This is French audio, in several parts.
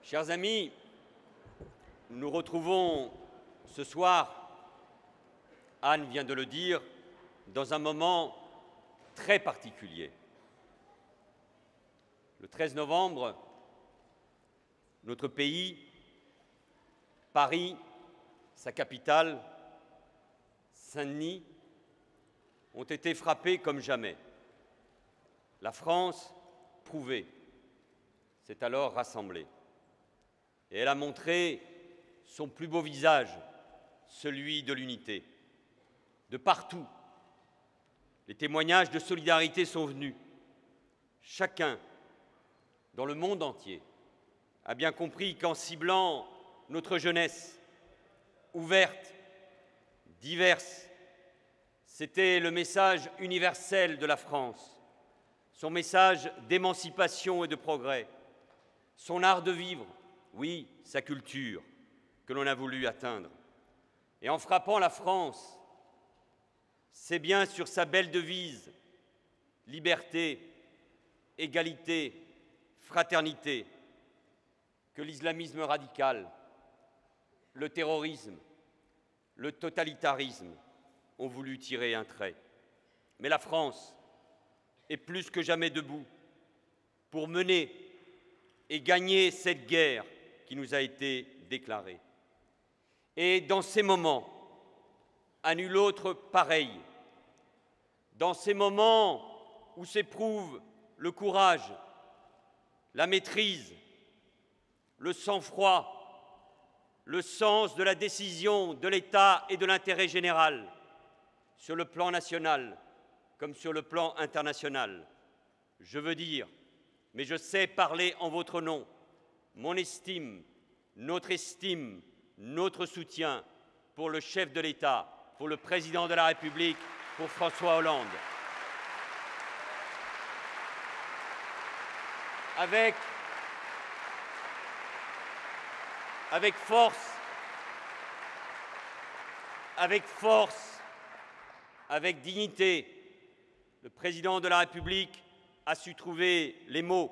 Chers amis, nous nous retrouvons ce soir, Anne vient de le dire, dans un moment très particulier. Le 13 novembre, notre pays, Paris, sa capitale, Saint-Denis, ont été frappés comme jamais. La France, prouvée, s'est alors rassemblée. Et elle a montré son plus beau visage, celui de l'unité. De partout, les témoignages de solidarité sont venus. Chacun, dans le monde entier, a bien compris qu'en ciblant notre jeunesse, ouverte, diverse, c'était le message universel de la France, son message d'émancipation et de progrès, son art de vivre, oui, sa culture, que l'on a voulu atteindre. Et en frappant la France, c'est bien sur sa belle devise « Liberté, égalité, fraternité » que l'islamisme radical, le terrorisme, le totalitarisme ont voulu tirer un trait. Mais la France est plus que jamais debout pour mener et gagner cette guerre qui nous a été déclarée. Et dans ces moments, à nul autre pareil, dans ces moments où s'éprouve le courage, la maîtrise, le sang-froid, le sens de la décision de l'État et de l'intérêt général, sur le plan national comme sur le plan international, je veux dire, mais je sais parler en votre nom, mon estime, notre soutien pour le chef de l'État, pour le président de la République, pour François Hollande. Avec force, avec dignité, le président de la République a su trouver les mots,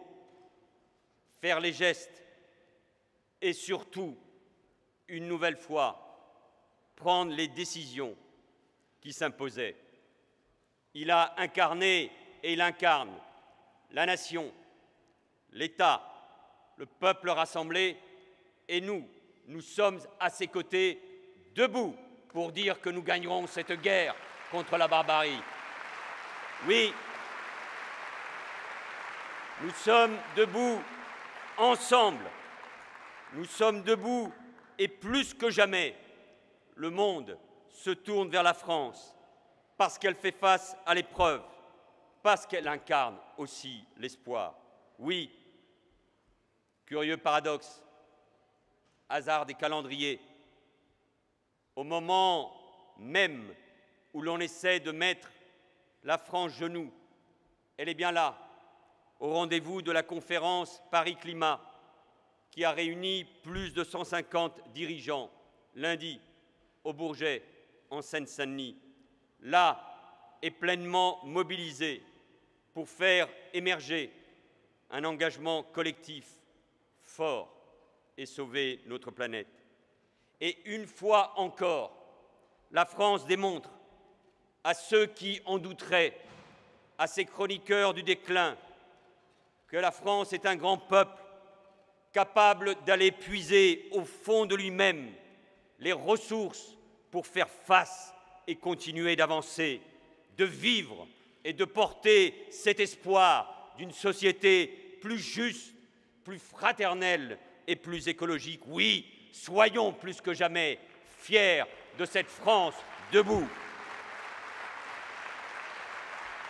faire les gestes et surtout, une nouvelle fois, prendre les décisions qui s'imposaient. Il a incarné et il incarne la nation, l'État, le peuple rassemblé et nous sommes à ses côtés, debout pour dire que nous gagnerons cette guerre contre la barbarie. Oui, nous sommes debout ensemble, nous sommes debout et plus que jamais, le monde se tourne vers la France parce qu'elle fait face à l'épreuve, parce qu'elle incarne aussi l'espoir. Oui, curieux paradoxe, hasard des calendriers, au moment même où l'on essaie de mettre la France genoux, elle est bien là, au rendez-vous de la conférence Paris Climat, qui a réuni plus de 150 dirigeants lundi au Bourget, en Seine-Saint-Denis. Là est pleinement mobilisée pour faire émerger un engagement collectif fort et sauver notre planète. Et une fois encore, la France démontre à ceux qui en douteraient, à ces chroniqueurs du déclin, que la France est un grand peuple capable d'aller puiser au fond de lui-même les ressources pour faire face et continuer d'avancer, de vivre et de porter cet espoir d'une société plus juste, plus fraternelle et plus écologique. Oui, soyons plus que jamais fiers de cette France debout.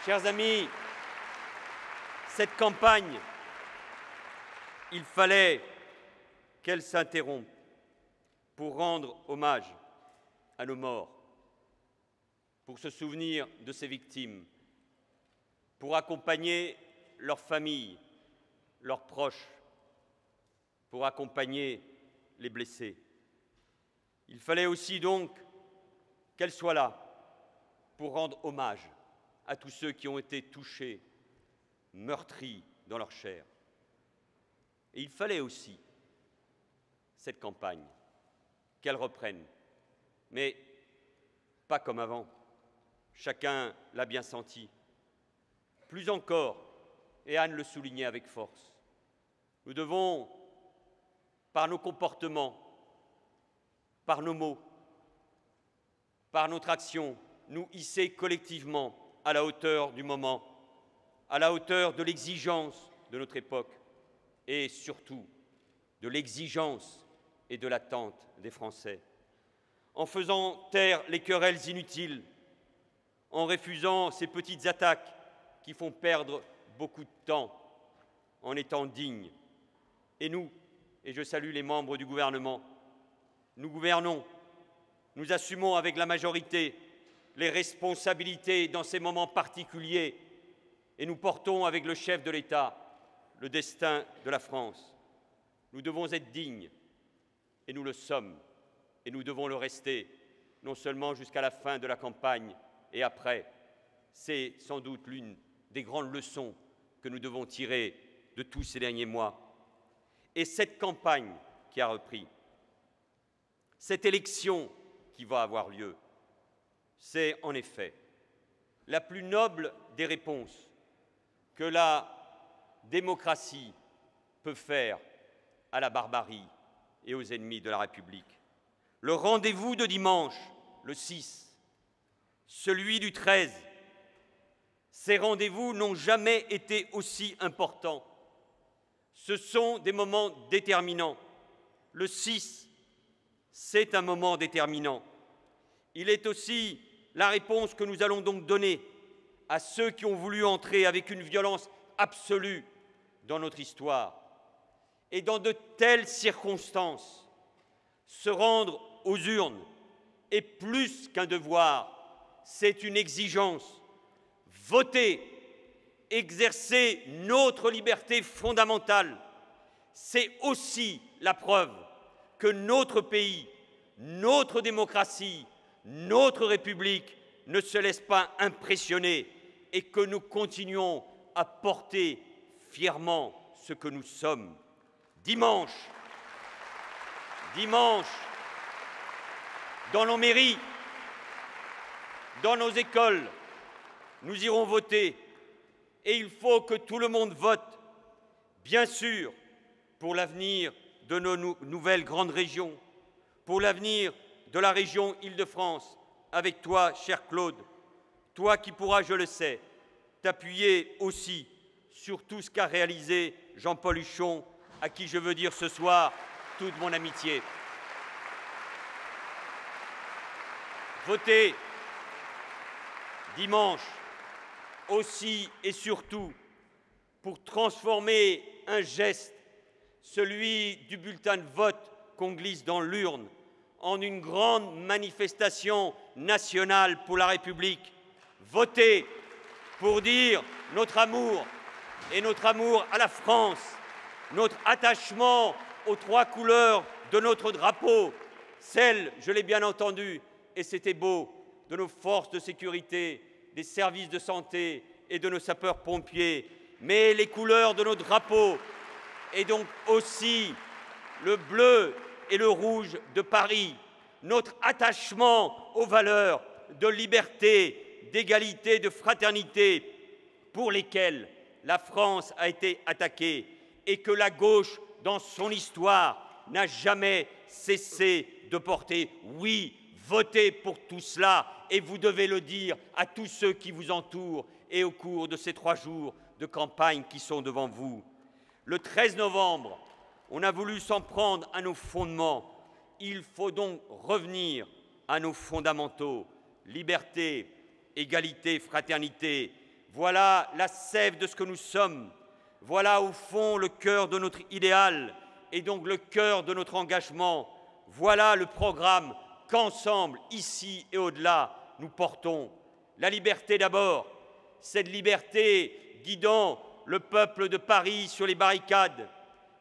Chers amis, cette campagne, il fallait qu'elle s'interrompe pour rendre hommage à nos morts, pour se souvenir de ces victimes, pour accompagner leurs familles, leurs proches, pour accompagner les blessés. Il fallait aussi donc qu'elle soit là pour rendre hommage à tous ceux qui ont été touchés, meurtris dans leur chair. Et il fallait aussi cette campagne, qu'elle reprenne, mais pas comme avant. Chacun l'a bien senti. Plus encore, et Anne le soulignait avec force, nous devons, par nos comportements, par nos mots, par notre action, nous hisser collectivement à la hauteur du moment, à la hauteur de l'exigence de notre époque et surtout de l'exigence et de l'attente des Français. En faisant taire les querelles inutiles, en refusant ces petites attaques qui font perdre beaucoup de temps, en étant dignes. Et nous, et je salue les membres du gouvernement, nous gouvernons, nous assumons avec la majorité les responsabilités dans ces moments particuliers et nous portons avec le chef de l'État le destin de la France. Nous devons être dignes et nous le sommes et nous devons le rester, non seulement jusqu'à la fin de la campagne et après. C'est sans doute l'une des grandes leçons que nous devons tirer de tous ces derniers mois. Et cette campagne qui a repris, cette élection qui va avoir lieu, c'est en effet la plus noble des réponses que la démocratie peut faire à la barbarie et aux ennemis de la République. Le rendez-vous de dimanche, le 6, celui du 13, ces rendez-vous n'ont jamais été aussi importants. Ce sont des moments déterminants. Le 6, c'est un moment déterminant. Il est aussi la réponse que nous allons donc donner à ceux qui ont voulu entrer avec une violence absolue dans notre histoire. Et dans de telles circonstances, se rendre aux urnes est plus qu'un devoir, c'est une exigence. Voter, exercer notre liberté fondamentale, c'est aussi la preuve que notre pays, notre démocratie, notre République ne se laisse pas impressionner et que nous continuons à porter fièrement ce que nous sommes. Dimanche, dans nos mairies, dans nos écoles, nous irons voter et il faut que tout le monde vote, bien sûr, pour l'avenir de nos nouvelles grandes régions, pour l'avenir de la région Île-de-France, avec toi, cher Claude, toi qui pourras, je le sais, t'appuyer aussi sur tout ce qu'a réalisé Jean-Paul Huchon, à qui je veux dire ce soir toute mon amitié. Votez dimanche aussi et surtout pour transformer un geste, celui du bulletin de vote qu'on glisse dans l'urne, en une grande manifestation nationale pour la République. Votez pour dire notre amour et notre amour à la France, notre attachement aux trois couleurs de notre drapeau, celle, je l'ai bien entendu, et c'était beau, de nos forces de sécurité, des services de santé et de nos sapeurs-pompiers, mais les couleurs de nos drapeaux, et donc aussi le bleu et le rouge de Paris, notre attachement aux valeurs de liberté, d'égalité, de fraternité, pour lesquelles la France a été attaquée et que la gauche, dans son histoire, n'a jamais cessé de porter. Oui, votez pour tout cela et vous devez le dire à tous ceux qui vous entourent et au cours de ces 3 jours de campagne qui sont devant vous. Le 13 novembre, on a voulu s'en prendre à nos fondements. Il faut donc revenir à nos fondamentaux. Liberté, égalité, fraternité. Voilà la sève de ce que nous sommes. Voilà au fond le cœur de notre idéal et donc le cœur de notre engagement. Voilà le programme qu'ensemble, ici et au-delà, nous portons. La liberté d'abord, cette liberté guidant le peuple de Paris sur les barricades,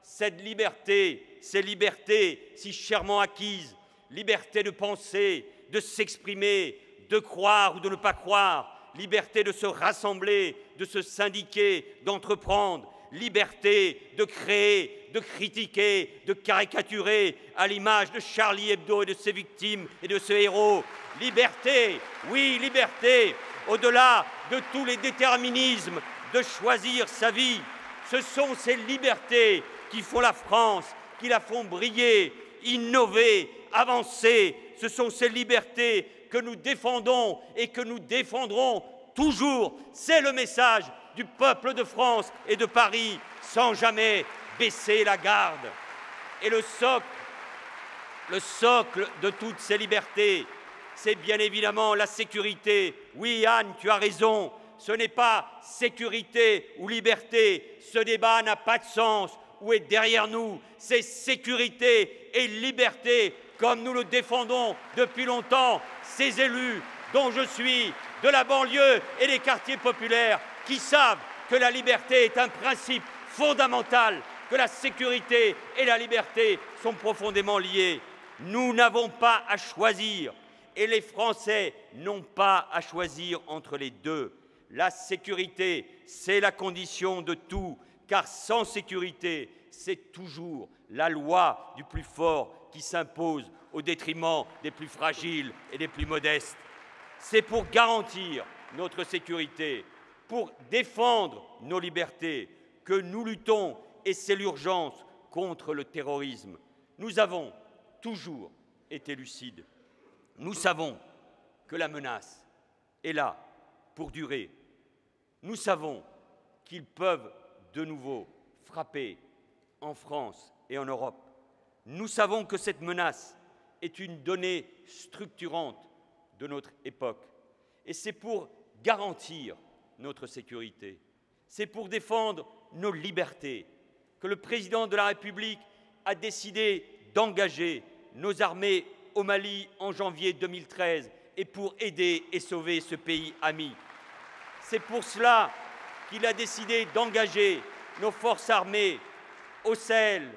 cette liberté, ces libertés si chèrement acquises, liberté de penser, de s'exprimer, de croire ou de ne pas croire, liberté de se rassembler, de se syndiquer, d'entreprendre, liberté de créer, de critiquer, de caricaturer, à l'image de Charlie Hebdo et de ses victimes et de ce héros. Liberté, oui, liberté, au-delà de tous les déterminismes, de choisir sa vie. Ce sont ces libertés qui font la France, qui la font briller, innover, avancer. Ce sont ces libertés que nous défendons et que nous défendrons toujours. C'est le message du peuple de France et de Paris, sans jamais baisser la garde. Et le socle de toutes ces libertés, c'est bien évidemment la sécurité. Oui, Anne, tu as raison, ce n'est pas sécurité ou liberté, ce débat n'a pas de sens. Où est derrière nous, c'est sécurité et liberté, comme nous le défendons depuis longtemps, ces élus dont je suis, de la banlieue et des quartiers populaires, qui savent que la liberté est un principe fondamental, que la sécurité et la liberté sont profondément liées. Nous n'avons pas à choisir, et les Français n'ont pas à choisir entre les deux. La sécurité, c'est la condition de tout, car sans sécurité, c'est toujours la loi du plus fort qui s'impose au détriment des plus fragiles et des plus modestes. C'est pour garantir notre sécurité, pour défendre nos libertés, que nous luttons, et c'est l'urgence, contre le terrorisme. Nous avons toujours été lucides. Nous savons que la menace est là pour durer. Nous savons qu'ils peuvent de nouveau frapper en France et en Europe. Nous savons que cette menace est une donnée structurante de notre époque. Et c'est pour garantir notre sécurité, c'est pour défendre nos libertés que le président de la République a décidé d'engager nos armées au Mali en janvier 2013 et pour aider et sauver ce pays ami. C'est pour cela qu'il a décidé d'engager nos forces armées au Sahel,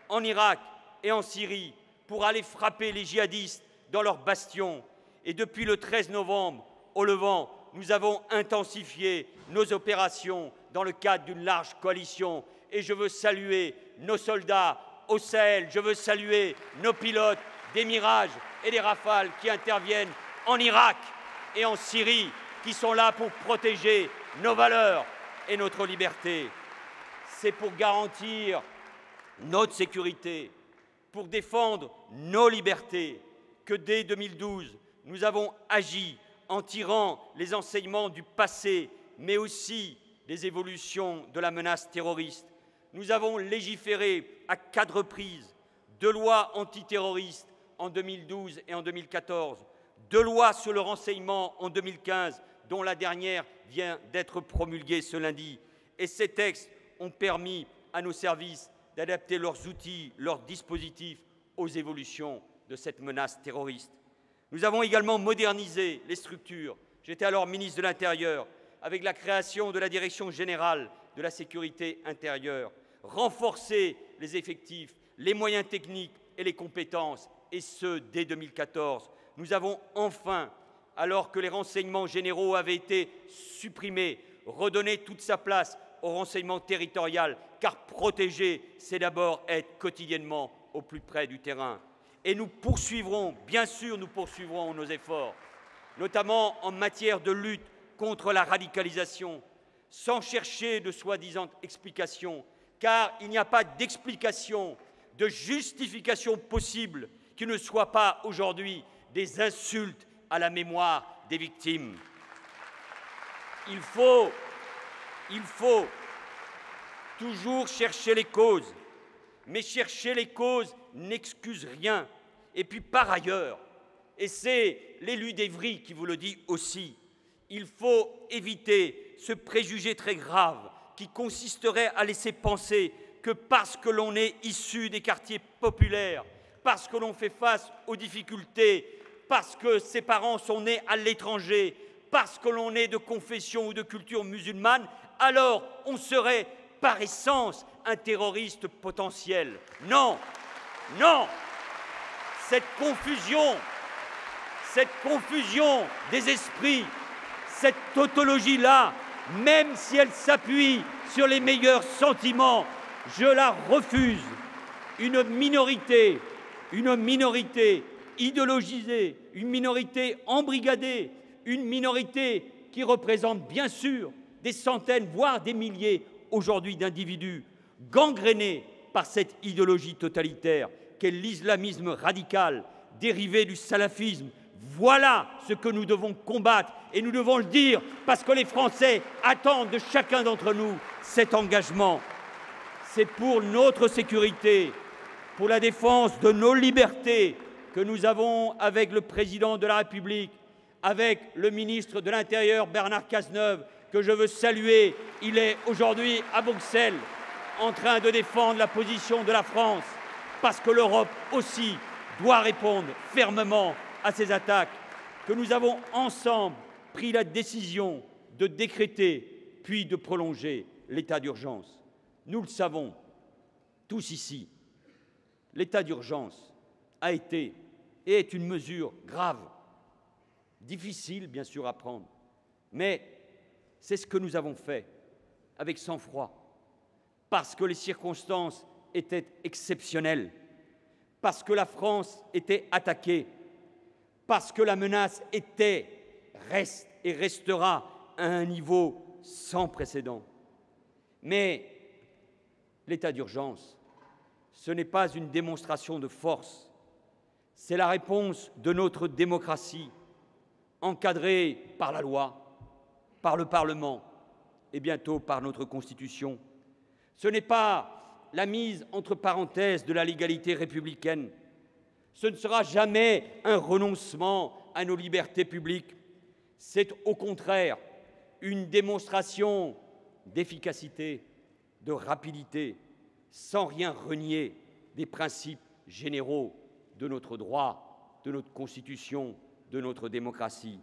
en Irak et en Syrie pour aller frapper les djihadistes dans leurs bastions. Et depuis le 13 novembre, au Levant, nous avons intensifié nos opérations dans le cadre d'une large coalition. Et je veux saluer nos soldats au Sahel, je veux saluer nos pilotes des Mirages et des Rafales qui interviennent en Irak et en Syrie, qui sont là pour protéger nos valeurs et notre liberté. C'est pour garantir notre sécurité, pour défendre nos libertés, que dès 2012, nous avons agi en tirant les enseignements du passé, mais aussi des évolutions de la menace terroriste. Nous avons légiféré à 4 reprises 2 lois antiterroristes en 2012 et en 2014, 2 lois sur le renseignement en 2015, dont la dernière vient d'être promulguée ce lundi. Et ces textes ont permis à nos services d'adapter leurs outils, leurs dispositifs aux évolutions de cette menace terroriste. Nous avons également modernisé les structures. J'étais alors ministre de l'Intérieur, avec la création de la Direction générale de la sécurité intérieure, renforcé les effectifs, les moyens techniques et les compétences, et ce, dès 2014. Nous avons enfin, alors que les renseignements généraux avaient été supprimés, redonné toute sa place au renseignement territorial, car protéger, c'est d'abord être quotidiennement au plus près du terrain. Et nous poursuivrons, bien sûr, nous poursuivrons nos efforts, notamment en matière de lutte contre la radicalisation, sans chercher de soi-disant explications, car il n'y a pas d'explication, de justification possible qui ne soit pas aujourd'hui des insultes à la mémoire des victimes. Il faut toujours chercher les causes, mais chercher les causes n'excuse rien. Et puis par ailleurs, et c'est l'élu d'Évry qui vous le dit aussi, il faut éviter ce préjugé très grave qui consisterait à laisser penser que parce que l'on est issu des quartiers populaires, parce que l'on fait face aux difficultés, parce que ses parents sont nés à l'étranger, parce que l'on est de confession ou de culture musulmane, alors on serait par essence un terroriste potentiel. Non, non, cette confusion des esprits, cette tautologie-là même si elle s'appuie sur les meilleurs sentiments, je la refuse. Une minorité idéologisée, une minorité embrigadée, une minorité qui représente bien sûr des centaines, voire des milliers aujourd'hui d'individus gangrénés par cette idéologie totalitaire qu'est l'islamisme radical, dérivé du salafisme. Voilà ce que nous devons combattre et nous devons le dire parce que les Français attendent de chacun d'entre nous cet engagement. C'est pour notre sécurité, pour la défense de nos libertés que nous avons, avec le Président de la République, avec le ministre de l'Intérieur Bernard Cazeneuve, que je veux saluer. Il est aujourd'hui à Bruxelles en train de défendre la position de la France, parce que l'Europe aussi doit répondre fermement à ces attaques, que nous avons ensemble pris la décision de décréter puis de prolonger l'état d'urgence. Nous le savons tous ici, l'état d'urgence a été et est une mesure grave, difficile bien sûr à prendre, mais c'est ce que nous avons fait avec sang-froid, parce que les circonstances étaient exceptionnelles, parce que la France était attaquée, parce que la menace était, reste et restera à un niveau sans précédent. Mais l'état d'urgence, ce n'est pas une démonstration de force, c'est la réponse de notre démocratie, encadrée par la loi, par le Parlement et bientôt par notre Constitution. Ce n'est pas la mise entre parenthèses de la légalité républicaine. Ce ne sera jamais un renoncement à nos libertés publiques. C'est au contraire une démonstration d'efficacité, de rapidité, sans rien renier des principes généraux de notre droit, de notre Constitution, de notre démocratie.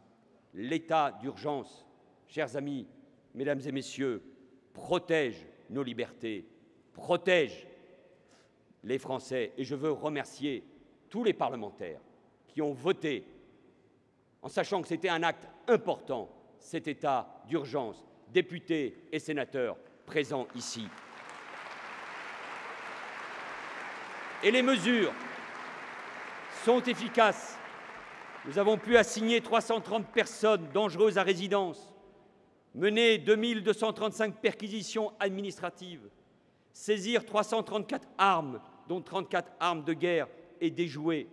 L'état d'urgence, chers amis, mesdames et messieurs, protège nos libertés, protège les Français. Et je veux remercier tous les parlementaires qui ont voté, en sachant que c'était un acte important, cet état d'urgence, députés et sénateurs présents ici. Et les mesures sont efficaces. Nous avons pu assigner 330 personnes dangereuses à résidence, mener 2235 perquisitions administratives, saisir 334 armes, dont 34 armes de guerre, et déjouer,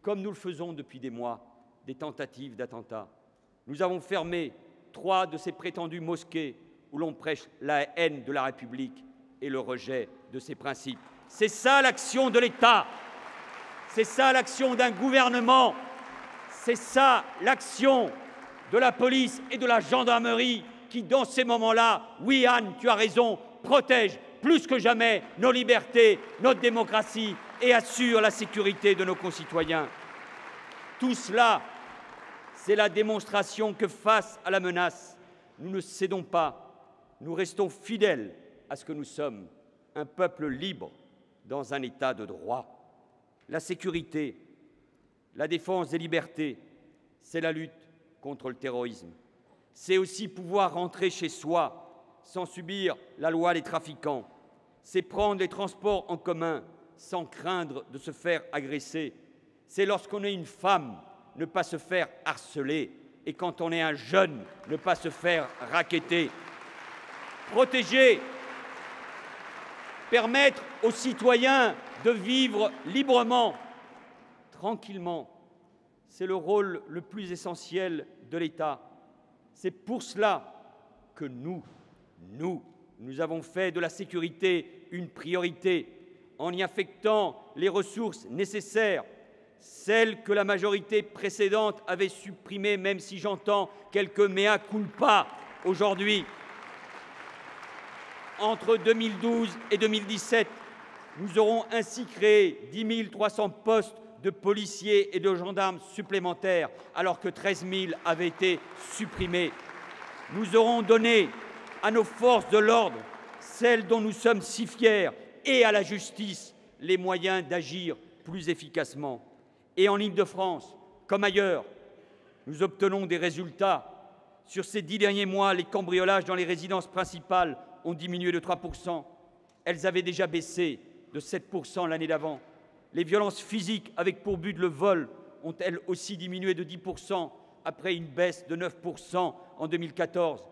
comme nous le faisons depuis des mois, des tentatives d'attentats. Nous avons fermé 3 de ces prétendues mosquées où l'on prêche la haine de la République et le rejet de ses principes. C'est ça l'action de l'État, c'est ça l'action d'un gouvernement, c'est ça l'action de la police et de la gendarmerie qui, dans ces moments-là, oui Anne, tu as raison, protège plus que jamais nos libertés, notre démocratie et assure la sécurité de nos concitoyens. Tout cela, c'est la démonstration que face à la menace, nous ne cédons pas, nous restons fidèles à ce que nous sommes, un peuple libre dans un État de droit. La sécurité, la défense des libertés, c'est la lutte contre le terrorisme. C'est aussi pouvoir rentrer chez soi sans subir la loi des trafiquants. C'est prendre les transports en commun sans craindre de se faire agresser. C'est lorsqu'on est une femme, ne pas se faire harceler. Et quand on est un jeune, ne pas se faire racketter. Protéger, permettre aux citoyens de vivre librement, tranquillement, c'est le rôle le plus essentiel de l'État. C'est pour cela que nous avons fait de la sécurité une priorité en y affectant les ressources nécessaires, celles que la majorité précédente avait supprimées, même si j'entends quelques mea culpa aujourd'hui. Entre 2012 et 2017, nous aurons ainsi créé 10 300 postes de policiers et de gendarmes supplémentaires, alors que 13 000 avaient été supprimés. Nous aurons donné à nos forces de l'ordre, celles dont nous sommes si fiers, et à la justice les moyens d'agir plus Et en Île-de-France, comme ailleurs, nous obtenons des résultats Sur ces 10 derniers mois, les cambriolages dans les résidences principales ont diminué de 3 %. Elles avaient déjà baissé de 7 % l'année d'avant. Les violences physiques avec pour but le vol ont elles aussi diminué de 10 % après une baisse de 9 % en 2014.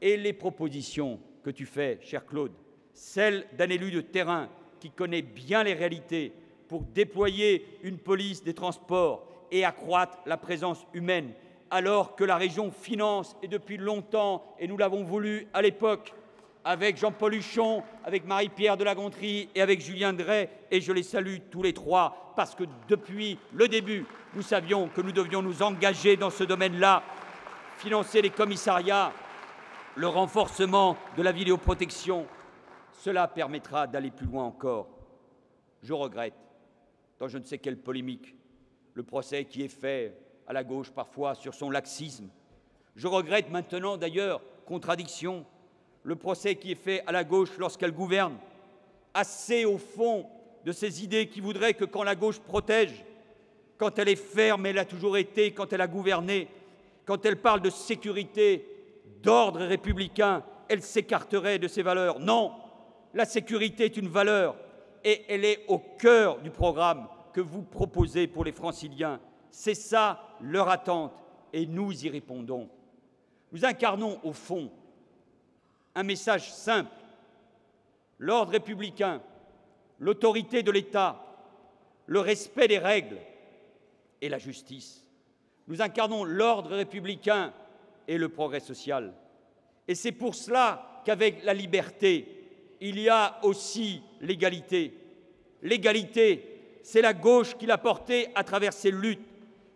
Et les propositions que tu fais, cher Claude, celles d'un élu de terrain qui connaît bien les réalités pour déployer une police des transports et accroître la présence humaine, alors que la région finance, et depuis longtemps, et nous l'avons voulu à l'époque, avec Jean-Paul Huchon, avec Marie-Pierre de La Gontrie et avec Julien Drey, et je les salue tous les trois, parce que depuis le début, nous savions que nous devions nous engager dans ce domaine-là, financer les commissariats, le renforcement de la vidéoprotection. Cela permettra d'aller plus loin encore. Je regrette, dans je ne sais quelle polémique, le procès qui est fait à la gauche parfois sur son laxisme. Je regrette maintenant d'ailleurs, contradiction, le procès qui est fait à la gauche lorsqu'elle gouverne, assez au fond de ces idées qui voudraient que quand la gauche protège, quand elle est ferme, elle a toujours été, quand elle a gouverné, quand elle parle de sécurité, d'ordre républicain, elle s'écarterait de ces valeurs. Non, la sécurité est une valeur et elle est au cœur du programme que vous proposez pour les Franciliens. C'est ça leur attente et nous y répondons. Nous incarnons au fond un message simple. L'ordre républicain, l'autorité de l'État, le respect des règles et la justice. Nous incarnons l'ordre républicain et le progrès social. Et c'est pour cela qu'avec la liberté, il y a aussi l'égalité. L'égalité, c'est la gauche qui l'a portée à travers ses luttes,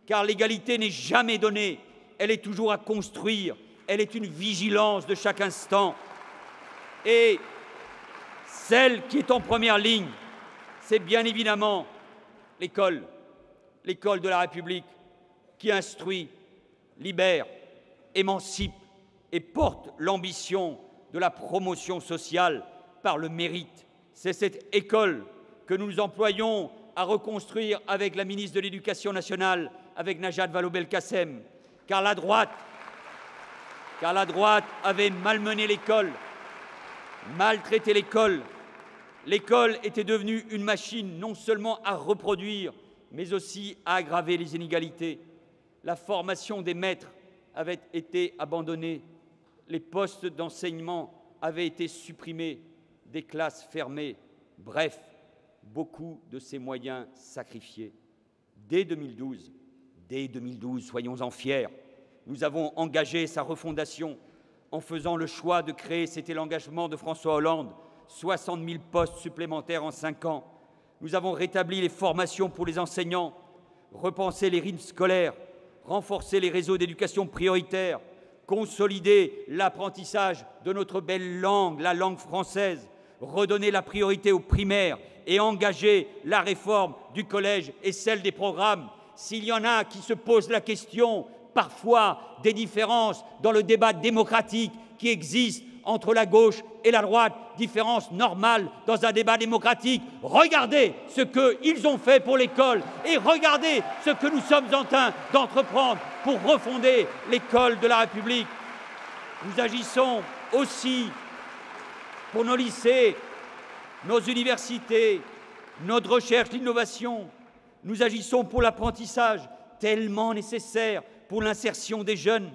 car l'égalité n'est jamais donnée, elle est toujours à construire, elle est une vigilance de chaque instant. Et celle qui est en première ligne, c'est bien évidemment l'école de la République, qui instruit, libère, émancipe et porte l'ambition de la promotion sociale par le mérite. C'est cette école que nous nous employons à reconstruire avec la ministre de l'Éducation nationale, avec Najat Vallaud-Belkacem, car la droite avait malmené l'école, maltraité l'école. L'école était devenue une machine non seulement à reproduire, mais aussi à aggraver les inégalités. La formation des maîtres avait été abandonnée, les postes d'enseignement avaient été supprimés, des classes fermées, bref, beaucoup de ces moyens sacrifiés. Dès 2012, soyons-en fiers, nous avons engagé sa refondation en faisant le choix de créer, c'était l'engagement de François Hollande, 60 000 postes supplémentaires en 5 ans. Nous avons rétabli les formations pour les enseignants, repensé les rythmes scolaires, renforcé les réseaux d'éducation prioritaires, consolider l'apprentissage de notre belle langue, la langue française, redonner la priorité aux primaires et engager la réforme du collège et celle des programmes. S'il y en a qui se posent la question, parfois, des différences dans le débat démocratique qui existe entre la gauche et la droite, différence normale dans un débat démocratique. Regardez ce qu'ils ont fait pour l'école et regardez ce que nous sommes en train d'entreprendre pour refonder l'école de la République. Nous agissons aussi pour nos lycées, nos universités, notre recherche, l'innovation. Nous agissons pour l'apprentissage, tellement nécessaire pour l'insertion des jeunes.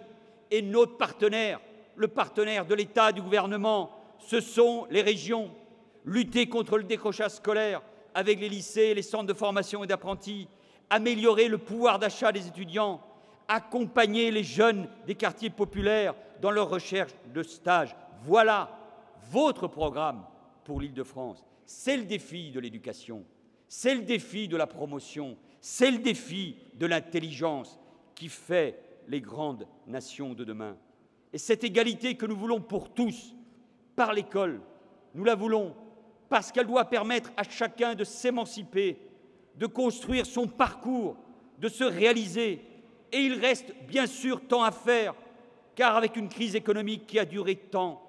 Et notre partenaire, le partenaire de l'État, du gouvernement, ce sont les régions. Lutter contre le décrochage scolaire avec les lycées et les centres de formation et d'apprentis, améliorer le pouvoir d'achat des étudiants, accompagner les jeunes des quartiers populaires dans leur recherche de stage. Voilà votre programme pour l'Île-de-France. C'est le défi de l'éducation, c'est le défi de la promotion, c'est le défi de l'intelligence qui fait les grandes nations de demain. Et cette égalité que nous voulons pour tous, par l'école, nous la voulons parce qu'elle doit permettre à chacun de s'émanciper, de construire son parcours, de se réaliser. Et il reste bien sûr tant à faire, car avec une crise économique qui a duré tant,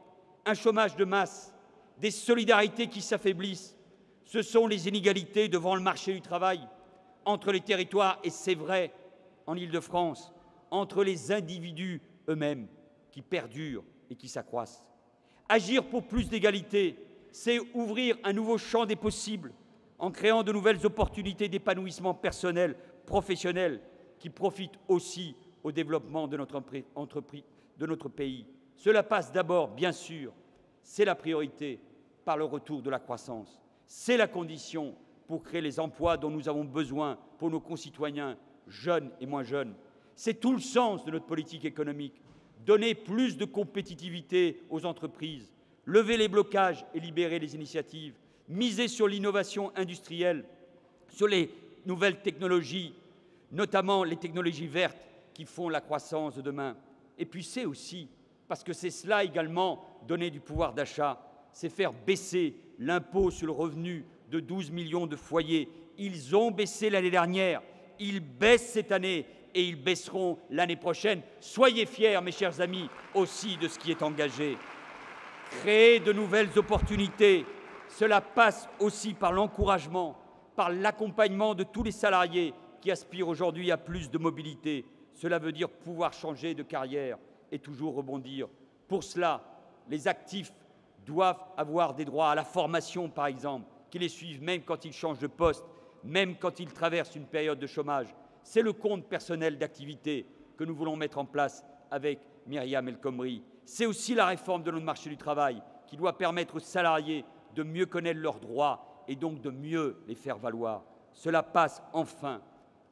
un chômage de masse, des solidarités qui s'affaiblissent, ce sont les inégalités devant le marché du travail, entre les territoires, et c'est vrai, en Île-de-France, entre les individus eux-mêmes. qui perdurent et qui s'accroissent. Agir pour plus d'égalité, c'est ouvrir un nouveau champ des possibles en créant de nouvelles opportunités d'épanouissement personnel, professionnel, qui profitent aussi au développement de notre pays. Cela passe d'abord, bien sûr, c'est la priorité, par le retour de la croissance. C'est la condition pour créer les emplois dont nous avons besoin pour nos concitoyens, jeunes et moins jeunes. C'est tout le sens de notre politique économique. Donner plus de compétitivité aux entreprises, lever les blocages et libérer les initiatives, miser sur l'innovation industrielle, sur les nouvelles technologies, notamment les technologies vertes qui font la croissance de demain. Et puis c'est aussi, parce que c'est cela également, donner du pouvoir d'achat, c'est faire baisser l'impôt sur le revenu de 12 millions de foyers. Ils ont baissé l'année dernière, ils baissent cette année et ils baisseront l'année prochaine. Soyez fiers, mes chers amis, aussi de ce qui est engagé. Créer de nouvelles opportunités, cela passe aussi par l'encouragement, par l'accompagnement de tous les salariés qui aspirent aujourd'hui à plus de mobilité. Cela veut dire pouvoir changer de carrière et toujours rebondir. Pour cela, les actifs doivent avoir des droits à la formation, par exemple, qui les suivent même quand ils changent de poste, même quand ils traversent une période de chômage. C'est le compte personnel d'activité que nous voulons mettre en place avec Myriam El Khomri. C'est aussi la réforme de notre marché du travail qui doit permettre aux salariés de mieux connaître leurs droits et donc de mieux les faire valoir. Cela passe enfin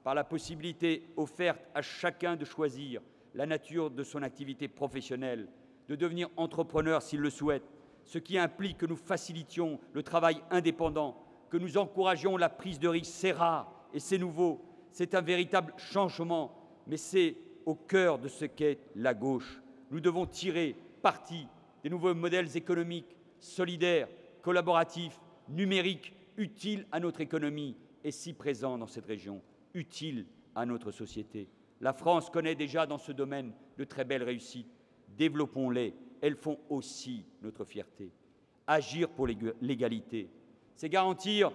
par la possibilité offerte à chacun de choisir la nature de son activité professionnelle, de devenir entrepreneur s'il le souhaite, ce qui implique que nous facilitions le travail indépendant, que nous encouragions la prise de risque. C'est rare et c'est nouveau, c'est un véritable changement, mais c'est au cœur de ce qu'est la gauche. Nous devons tirer parti des nouveaux modèles économiques, solidaires, collaboratifs, numériques, utiles à notre économie et si présents dans cette région, utiles à notre société. La France connaît déjà dans ce domaine de très belles réussites. Développons-les, elles font aussi notre fierté. Agir pour l'égalité, c'est garantir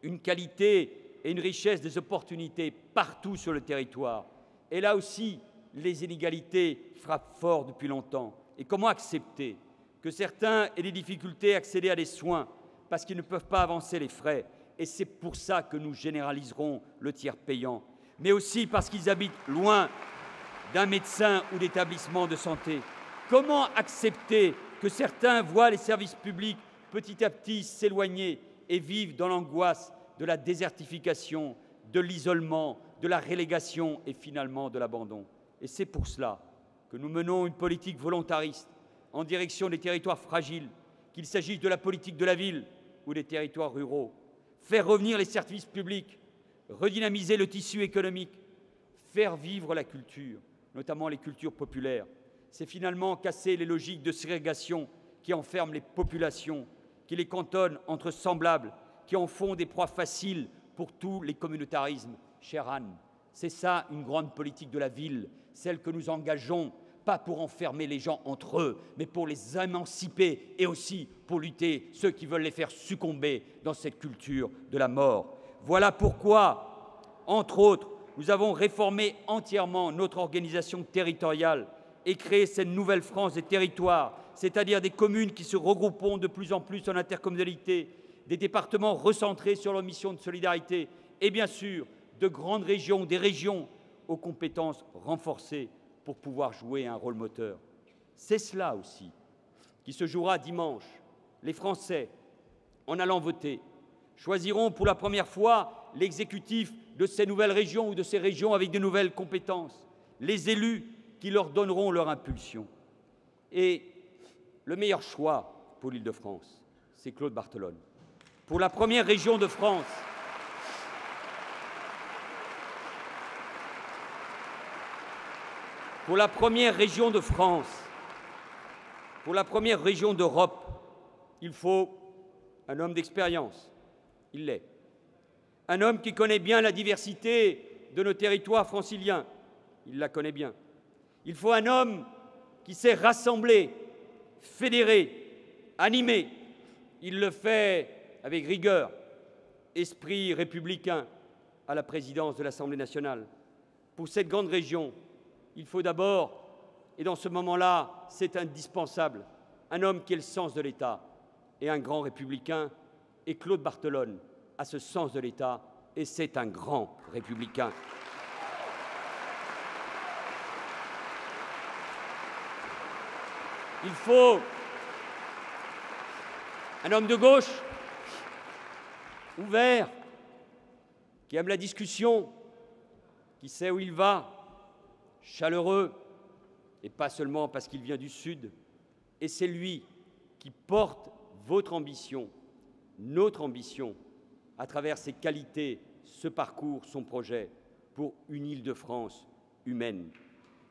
une qualité et une richesse des opportunités partout sur le territoire. Et là aussi, les inégalités frappent fort depuis longtemps. Et comment accepter que certains aient des difficultés à accéder à des soins parce qu'ils ne peuvent pas avancer les frais? Et c'est pour ça que nous généraliserons le tiers payant, mais aussi parce qu'ils habitent loin d'un médecin ou d'établissement de santé. Comment accepter que certains voient les services publics petit à petit s'éloigner et vivent dans l'angoisse de la désertification, de l'isolement, de la relégation et finalement de l'abandon? Et c'est pour cela que nous menons une politique volontariste en direction des territoires fragiles, qu'il s'agisse de la politique de la ville ou des territoires ruraux. Faire revenir les services publics, redynamiser le tissu économique, faire vivre la culture, notamment les cultures populaires. C'est finalement casser les logiques de ségrégation qui enferment les populations, qui les cantonnent entre semblables, qui en font des proies faciles pour tous les communautarismes. Chère Anne, c'est ça une grande politique de la ville, celle que nous engageons, pas pour enfermer les gens entre eux, mais pour les émanciper et aussi pour lutter ceux qui veulent les faire succomber dans cette culture de la mort. Voilà pourquoi, entre autres, nous avons réformé entièrement notre organisation territoriale et créé cette nouvelle France des territoires, c'est-à-dire des communes qui se regrouperont de plus en plus en intercommunalité, des départements recentrés sur leur mission de solidarité et bien sûr de grandes régions, des régions aux compétences renforcées pour pouvoir jouer un rôle moteur. C'est cela aussi qui se jouera dimanche. Les Français, en allant voter, choisiront pour la première fois l'exécutif de ces nouvelles régions ou de ces régions avec de nouvelles compétences, les élus qui leur donneront leur impulsion. Et le meilleur choix pour l'Île-de-France, c'est Claude Barthelone. Pour la première région de France, pour la première région de France, pour la première région d'Europe, il faut un homme d'expérience. Il l'est. Un homme qui connaît bien la diversité de nos territoires franciliens. Il la connaît bien. Il faut un homme qui sait rassembler, fédérer, animer. Il le fait avec rigueur, esprit républicain à la présidence de l'Assemblée nationale. Pour cette grande région, il faut d'abord et dans ce moment-là, c'est indispensable, un homme qui ait le sens de l'État et un grand républicain. Et Claude Barthelone a ce sens de l'État et c'est un grand républicain. Il faut un homme de gauche, ouvert, qui aime la discussion, qui sait où il va, chaleureux, et pas seulement parce qu'il vient du Sud. Et c'est lui qui porte votre ambition, notre ambition, à travers ses qualités, ce parcours, son projet, pour une Île-de-France humaine.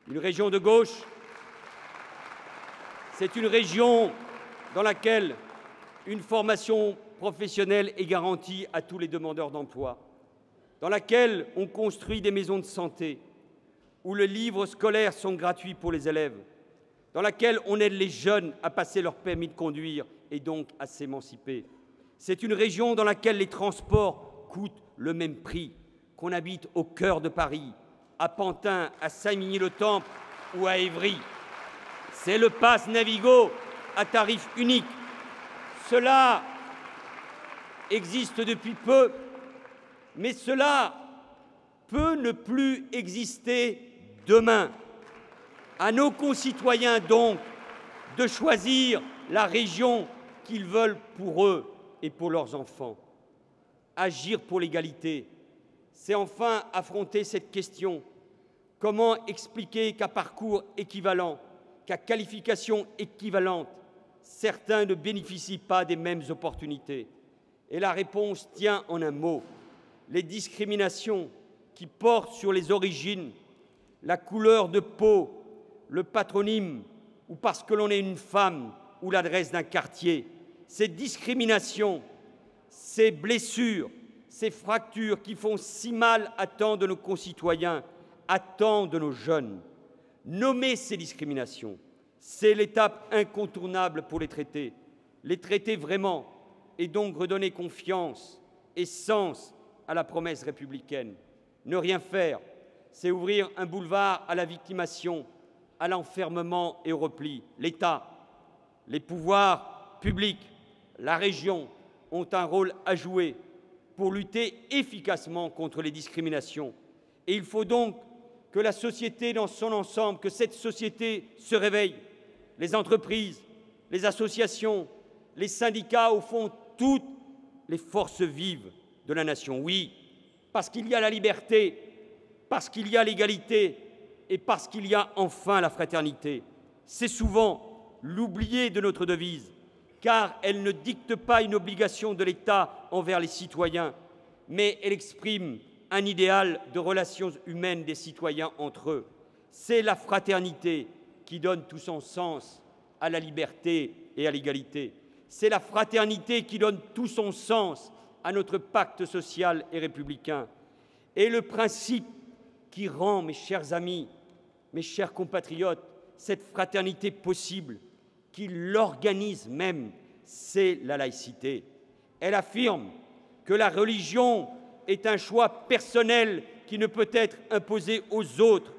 Une région de gauche, c'est une région dans laquelle une formation professionnelle est garantie à tous les demandeurs d'emploi, dans laquelle on construit des maisons de santé, où les livres scolaires sont gratuits pour les élèves, dans laquelle on aide les jeunes à passer leur permis de conduire et donc à s'émanciper. C'est une région dans laquelle les transports coûtent le même prix, qu'on habite au cœur de Paris, à Pantin, à Saint-Migné-le-Temple ou à Évry. C'est le pass Navigo à tarif unique. Cela existe depuis peu, mais cela peut ne plus exister demain. À nos concitoyens donc de choisir la région qu'ils veulent pour eux et pour leurs enfants. Agir pour l'égalité, c'est enfin affronter cette question. Comment expliquer qu'à parcours équivalent, qu'à qualification équivalente, certains ne bénéficient pas des mêmes opportunités? Et la réponse tient en un mot: les discriminations qui portent sur les origines, la couleur de peau, le patronyme ou parce que l'on est une femme ou l'adresse d'un quartier. Ces discriminations, ces blessures, ces fractures qui font si mal à tant de nos concitoyens, à tant de nos jeunes. Nommer ces discriminations, c'est l'étape incontournable pour les traiter vraiment, et donc redonner confiance et sens à la promesse républicaine. Ne rien faire, c'est ouvrir un boulevard à la victimation, à l'enfermement et au repli. L'État, les pouvoirs publics, la région ont un rôle à jouer pour lutter efficacement contre les discriminations. Et il faut donc que la société dans son ensemble, que cette société se réveille. Les entreprises, les associations, les syndicats, au fond, toutes les forces vives de la nation. Oui, parce qu'il y a la liberté, parce qu'il y a l'égalité et parce qu'il y a enfin la fraternité. C'est souvent l'oublié de notre devise, car elle ne dicte pas une obligation de l'État envers les citoyens, mais elle exprime un idéal de relations humaines des citoyens entre eux. C'est la fraternité qui donne tout son sens à la liberté et à l'égalité. C'est la fraternité qui donne tout son sens à notre pacte social et républicain. Et le principe qui rend, mes chers amis, mes chers compatriotes, cette fraternité possible, qui l'organise même, c'est la laïcité. Elle affirme que la religion est un choix personnel qui ne peut être imposé aux autres,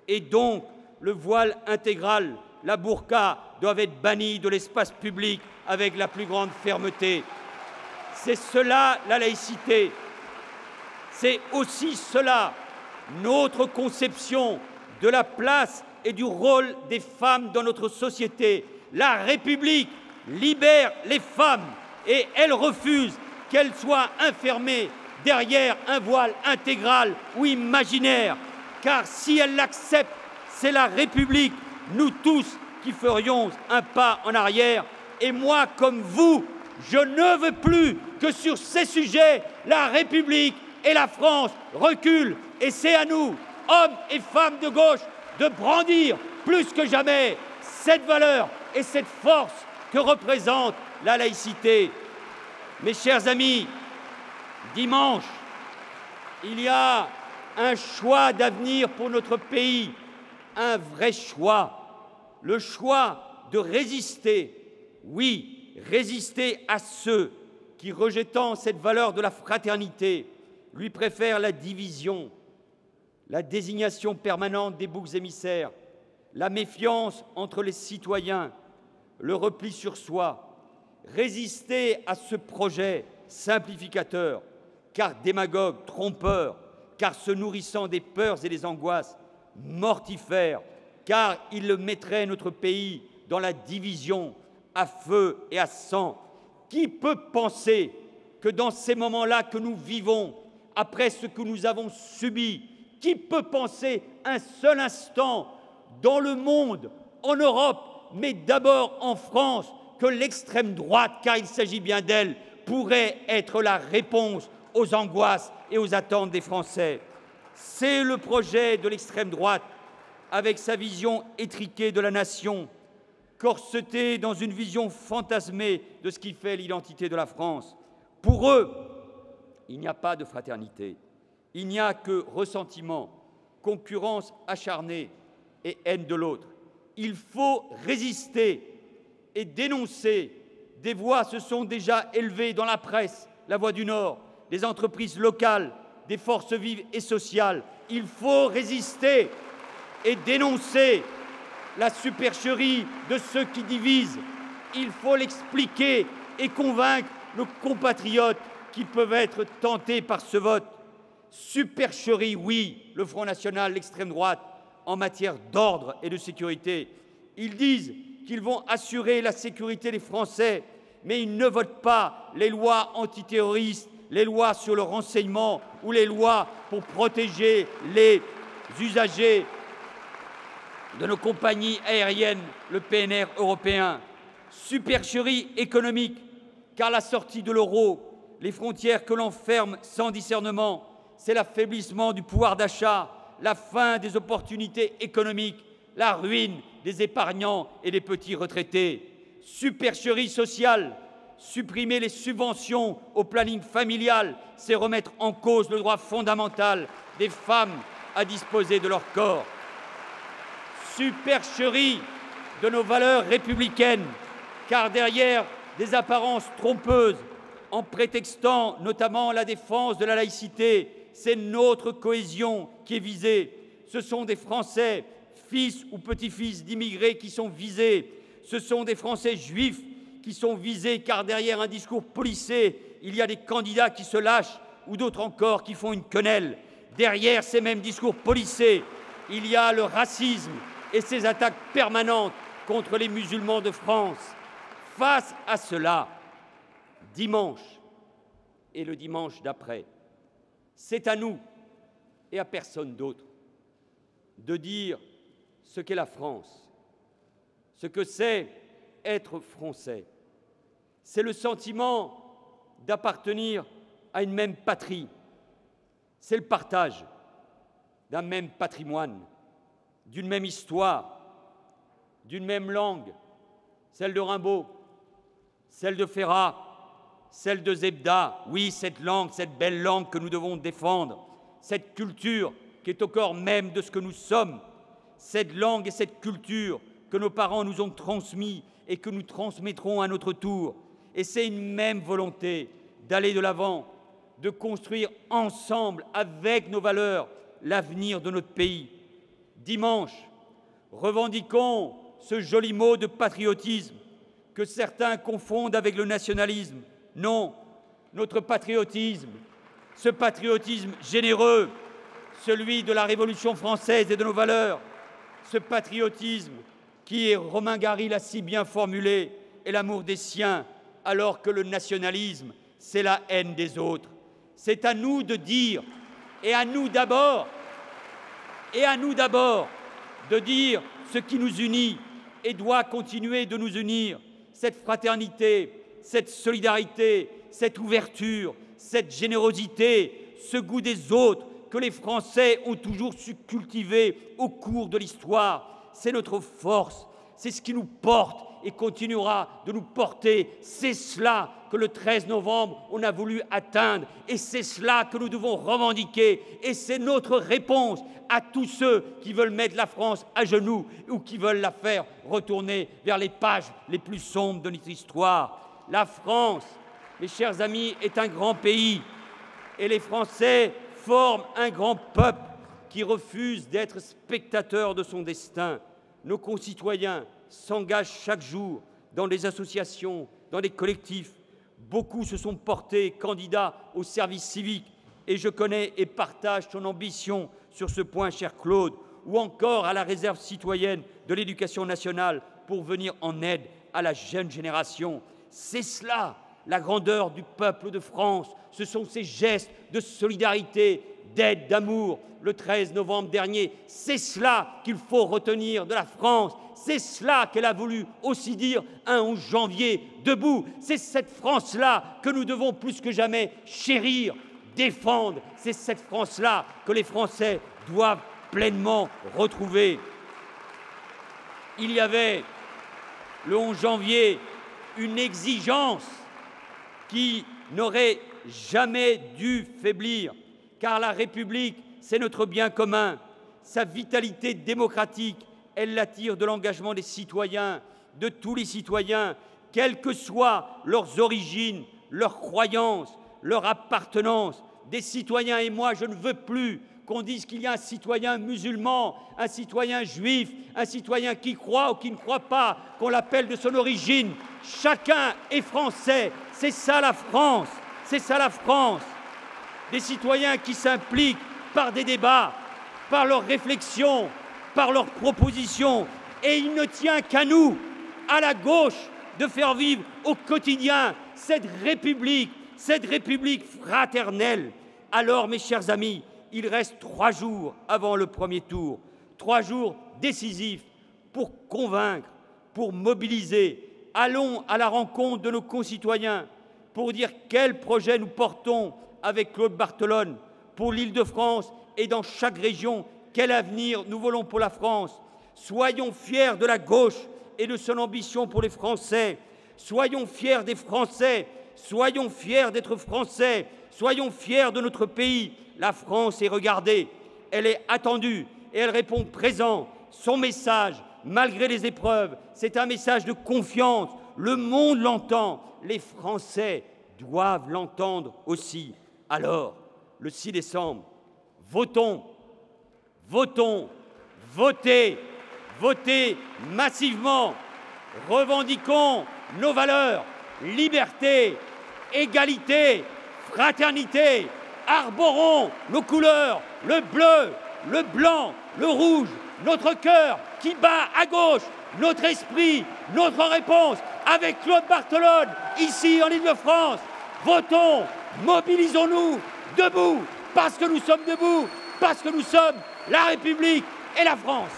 et donc le voile intégral, la burqa doivent être bannis de l'espace public avec la plus grande fermeté. C'est cela la laïcité. C'est aussi cela notre conception de la place et du rôle des femmes dans notre société. La République libère les femmes et elle refuse qu'elles soient enfermées derrière un voile intégral ou imaginaire. Car si elle l'accepte, c'est la République, nous tous, qui ferions un pas en arrière. Et moi, comme vous, je ne veux plus que sur ces sujets, la République et la France reculent. Et c'est à nous, hommes et femmes de gauche, de brandir plus que jamais cette valeur et cette force que représente la laïcité. Mes chers amis, dimanche, il y a un choix d'avenir pour notre pays, un vrai choix, le choix de résister, oui, résister à ceux qui, rejetant cette valeur de la fraternité, lui préfèrent la division, la désignation permanente des boucs émissaires, la méfiance entre les citoyens, le repli sur soi. Résister à ce projet simplificateur, car démagogue, trompeur, car se nourrissant des peurs et des angoisses, mortifère, car il mettrait notre pays dans la division à feu et à sang. Qui peut penser que dans ces moments-là que nous vivons, après ce que nous avons subi, qui peut penser un seul instant dans le monde, en Europe, mais d'abord en France, que l'extrême droite, car il s'agit bien d'elle, pourrait être la réponse aux angoisses et aux attentes des Français? C'est le projet de l'extrême droite, avec sa vision étriquée de la nation, corsetée dans une vision fantasmée de ce qui fait l'identité de la France. Pour eux, il n'y a pas de fraternité, il n'y a que ressentiment, concurrence acharnée et haine de l'autre. Il faut résister et dénoncer. Des voix se sont déjà élevées dans la presse, la Voix du Nord, des entreprises locales, des forces vives et sociales. Il faut résister et dénoncer la supercherie de ceux qui divisent. Il faut l'expliquer et convaincre nos compatriotes qui peuvent être tentés par ce vote. Supercherie, oui, le Front national, l'extrême droite, en matière d'ordre et de sécurité. Ils disent qu'ils vont assurer la sécurité des Français, mais ils ne votent pas les lois antiterroristes, les lois sur le renseignement ou les lois pour protéger les usagers de nos compagnies aériennes, le PNR européen. Supercherie économique, car la sortie de l'euro, les frontières que l'on ferme sans discernement, c'est l'affaiblissement du pouvoir d'achat, la fin des opportunités économiques, la ruine des épargnants et des petits retraités. Supercherie sociale, supprimer les subventions au planning familial, c'est remettre en cause le droit fondamental des femmes à disposer de leur corps. Supercherie de nos valeurs républicaines, car derrière des apparences trompeuses, en prétextant notamment la défense de la laïcité, c'est notre cohésion qui est visée. Ce sont des Français, fils ou petits-fils d'immigrés qui sont visés. Ce sont des Français juifs qui sont visés, car derrière un discours policé, il y a des candidats qui se lâchent ou d'autres encore qui font une quenelle. Derrière ces mêmes discours policés, il y a le racisme et ses attaques permanentes contre les musulmans de France. Face à cela, dimanche et le dimanche d'après, c'est à nous et à personne d'autre de dire ce qu'est la France, ce que c'est être français. C'est le sentiment d'appartenir à une même patrie, c'est le partage d'un même patrimoine, d'une même histoire, d'une même langue, celle de Rimbaud, celle de Ferrat, celle de Zebda. Oui, cette langue, cette belle langue que nous devons défendre, cette culture qui est au corps même de ce que nous sommes, cette langue et cette culture que nos parents nous ont transmis et que nous transmettrons à notre tour. Et c'est une même volonté d'aller de l'avant, de construire ensemble, avec nos valeurs, l'avenir de notre pays. Dimanche, revendiquons ce joli mot de patriotisme que certains confondent avec le nationalisme. Non, notre patriotisme, ce patriotisme généreux, celui de la Révolution française et de nos valeurs, ce patriotisme qui, Romain Gary l'a si bien formulé, est l'amour des siens, alors que le nationalisme, c'est la haine des autres. C'est à nous de dire, et à nous d'abord, de dire ce qui nous unit et doit continuer de nous unir, cette fraternité, cette solidarité, cette ouverture, cette générosité, ce goût des autres que les Français ont toujours su cultiver au cours de l'histoire. C'est notre force, c'est ce qui nous porte et continuera de nous porter. C'est cela que le 13 novembre, on a voulu atteindre et c'est cela que nous devons revendiquer. Et c'est notre réponse à tous ceux qui veulent mettre la France à genoux ou qui veulent la faire retourner vers les pages les plus sombres de notre histoire. La France, mes chers amis, est un grand pays et les Français forment un grand peuple qui refuse d'être spectateur de son destin. nos concitoyens s'engagent chaque jour dans des associations, dans des collectifs. Beaucoup se sont portés candidats au service civique et je connais et partage ton ambition sur ce point, cher Claude, ou encore à la réserve citoyenne de l'éducation nationale pour venir en aide à la jeune génération. C'est cela, la grandeur du peuple de France. Ce sont ces gestes de solidarité, d'aide, d'amour, le 13 novembre dernier. C'est cela qu'il faut retenir de la France. C'est cela qu'elle a voulu aussi dire un 11 janvier, debout. C'est cette France-là que nous devons plus que jamais chérir, défendre. C'est cette France-là que les Français doivent pleinement retrouver. Il y avait, le 11 janvier, une exigence qui n'aurait jamais dû faiblir, car la République, c'est notre bien commun. Sa vitalité démocratique, elle l'attire de l'engagement des citoyens, de tous les citoyens, quelles que soient leurs origines, leurs croyances, leur appartenance. Des citoyens, et moi je ne veux plus qu'on dise qu'il y a un citoyen musulman, un citoyen juif, un citoyen qui croit ou qui ne croit pas, qu'on l'appelle de son origine. Chacun est français, c'est ça la France, c'est ça la France. Des citoyens qui s'impliquent par des débats, par leurs réflexions, par leurs propositions. Et il ne tient qu'à nous, à la gauche, de faire vivre au quotidien cette République fraternelle. Alors, mes chers amis, il reste 3 jours avant le premier tour, 3 jours décisifs pour convaincre, pour mobiliser. Allons à la rencontre de nos concitoyens pour dire quel projet nous portons avec Claude Barthelone pour l'Île-de-France et dans chaque région, quel avenir nous voulons pour la France. Soyons fiers de la gauche et de son ambition pour les Français. Soyons fiers des Français, soyons fiers d'être Français, soyons fiers de notre pays. La France est regardée, elle est attendue et elle répond présent. Son message, malgré les épreuves, c'est un message de confiance. Le monde l'entend, les Français doivent l'entendre aussi. Alors, le 6 décembre, votons, votons, votez, votez massivement. Revendiquons nos valeurs, liberté, égalité, fraternité. Arborons nos couleurs, le bleu, le blanc, le rouge, notre cœur qui bat à gauche, notre esprit, notre réponse avec Claude Barthelone, ici en Île-de-France. Votons, mobilisons-nous, debout, parce que nous sommes debout, parce que nous sommes la République et la France.